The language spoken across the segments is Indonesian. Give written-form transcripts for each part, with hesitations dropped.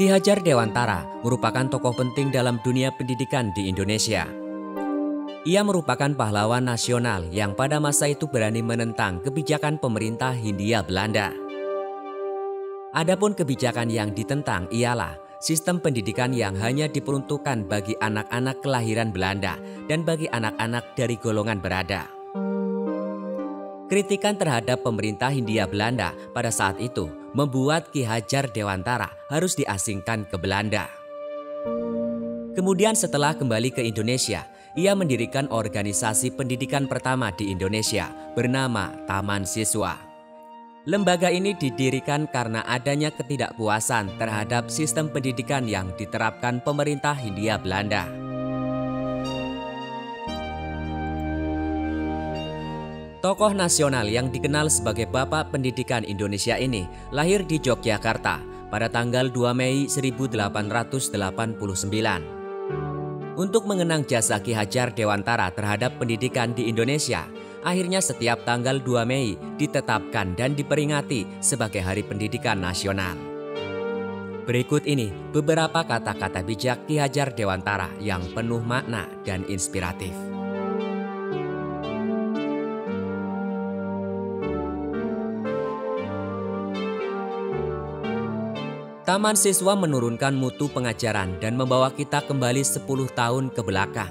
Ki Hajar Dewantara merupakan tokoh penting dalam dunia pendidikan di Indonesia. Ia merupakan pahlawan nasional yang pada masa itu berani menentang kebijakan pemerintah Hindia Belanda. Adapun kebijakan yang ditentang ialah sistem pendidikan yang hanya diperuntukkan bagi anak-anak kelahiran Belanda dan bagi anak-anak dari golongan berada. Kritikan terhadap pemerintah Hindia Belanda pada saat itu membuat Ki Hajar Dewantara harus diasingkan ke Belanda. Kemudian setelah kembali ke Indonesia, ia mendirikan organisasi pendidikan pertama di Indonesia bernama Taman Siswa. Lembaga ini didirikan karena adanya ketidakpuasan terhadap sistem pendidikan yang diterapkan pemerintah Hindia Belanda. Tokoh nasional yang dikenal sebagai Bapak Pendidikan Indonesia ini lahir di Yogyakarta pada tanggal 2 Mei 1889. Untuk mengenang jasa Ki Hajar Dewantara terhadap pendidikan di Indonesia, akhirnya setiap tanggal 2 Mei ditetapkan dan diperingati sebagai Hari Pendidikan Nasional. Berikut ini beberapa kata-kata bijak Ki Hajar Dewantara yang penuh makna dan inspiratif. Taman Siswa menurunkan mutu pengajaran dan membawa kita kembali 10 tahun ke belakang.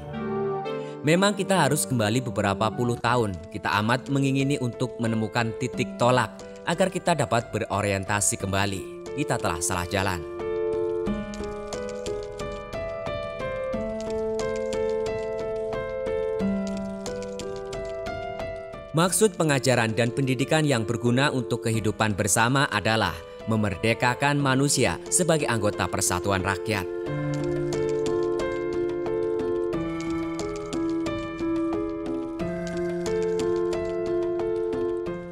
Memang kita harus kembali beberapa puluh tahun, kita amat mengingini untuk menemukan titik tolak agar kita dapat berorientasi kembali. Kita telah salah jalan. Maksud pengajaran dan pendidikan yang berguna untuk kehidupan bersama adalah memerdekakan manusia sebagai anggota persatuan rakyat.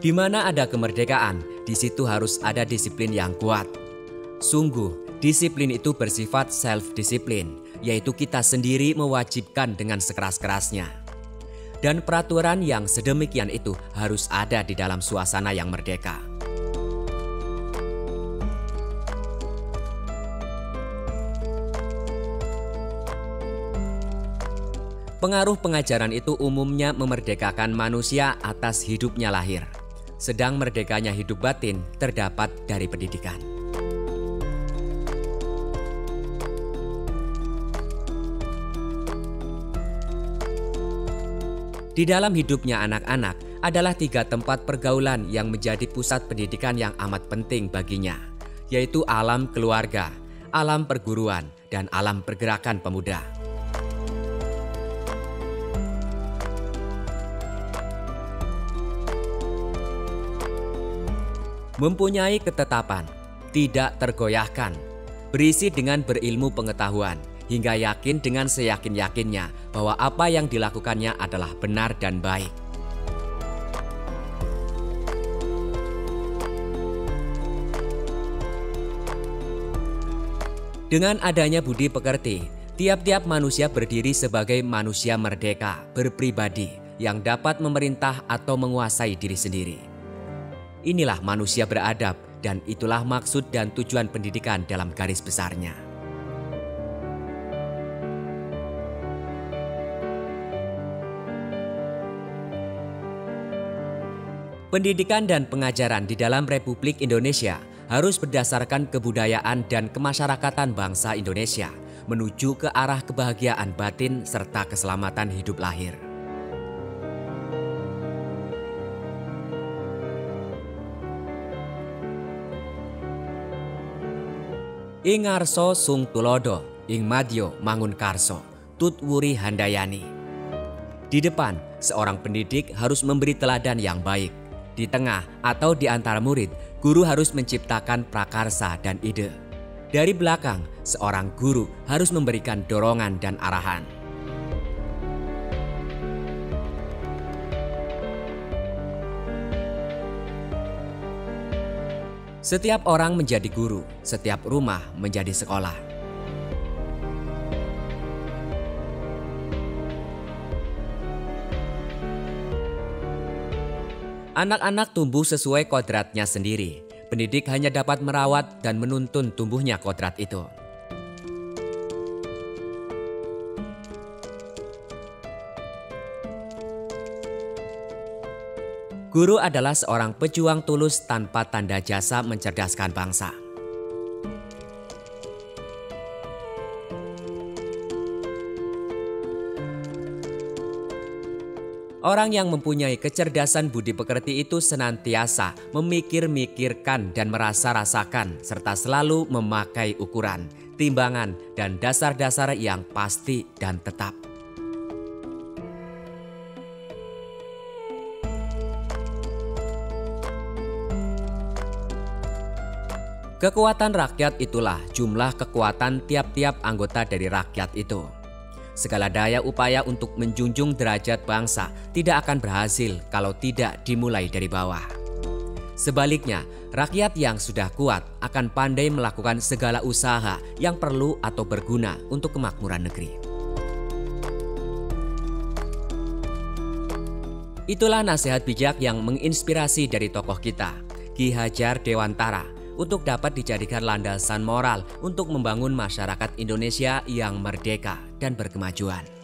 Di mana ada kemerdekaan, di situ harus ada disiplin yang kuat. Sungguh, disiplin itu bersifat self-disiplin, yaitu kita sendiri mewajibkan dengan sekeras-kerasnya. Dan peraturan yang sedemikian itu harus ada di dalam suasana yang merdeka. Pengaruh pengajaran itu umumnya memerdekakan manusia atas hidupnya lahir, sedang merdekanya hidup batin terdapat dari pendidikan. Di dalam hidupnya anak-anak adalah 3 tempat pergaulan yang menjadi pusat pendidikan yang amat penting baginya, yaitu alam keluarga, alam perguruan, dan alam pergerakan pemuda. Mempunyai ketetapan, tidak tergoyahkan, berisi dengan berilmu pengetahuan, hingga yakin dengan seyakin-yakinnya bahwa apa yang dilakukannya adalah benar dan baik. Dengan adanya budi pekerti, tiap-tiap manusia berdiri sebagai manusia merdeka, berpribadi, yang dapat memerintah atau menguasai diri sendiri. Inilah manusia beradab dan itulah maksud dan tujuan pendidikan dalam garis besarnya. Pendidikan dan pengajaran di dalam Republik Indonesia harus berdasarkan kebudayaan dan kemasyarakatan bangsa Indonesia menuju ke arah kebahagiaan batin serta keselamatan hidup lahir. Ing ngarso sung tulodo, ing madyo mangun karso, tut wuri handayani. Di depan, seorang pendidik harus memberi teladan yang baik. Di tengah atau di antara murid, guru harus menciptakan prakarsa dan ide. Dari belakang, seorang guru harus memberikan dorongan dan arahan. Setiap orang menjadi guru, setiap rumah menjadi sekolah. Anak-anak tumbuh sesuai kodratnya sendiri. pendidik hanya dapat merawat dan menuntun tumbuhnya kodrat itu. Guru adalah seorang pejuang tulus tanpa tanda jasa mencerdaskan bangsa. Orang yang mempunyai kecerdasan budi pekerti itu senantiasa memikir-mikirkan dan merasa-rasakan serta selalu memakai ukuran, timbangan, dan dasar-dasar yang pasti dan tetap. Kekuatan rakyat itulah jumlah kekuatan tiap-tiap anggota dari rakyat itu. Segala daya upaya untuk menjunjung derajat bangsa tidak akan berhasil kalau tidak dimulai dari bawah. Sebaliknya, rakyat yang sudah kuat akan pandai melakukan segala usaha yang perlu atau berguna untuk kemakmuran negeri. Itulah nasihat bijak yang menginspirasi dari tokoh kita, Ki Hajar Dewantara, untuk dapat dijadikan landasan moral untuk membangun masyarakat Indonesia yang merdeka dan berkemajuan.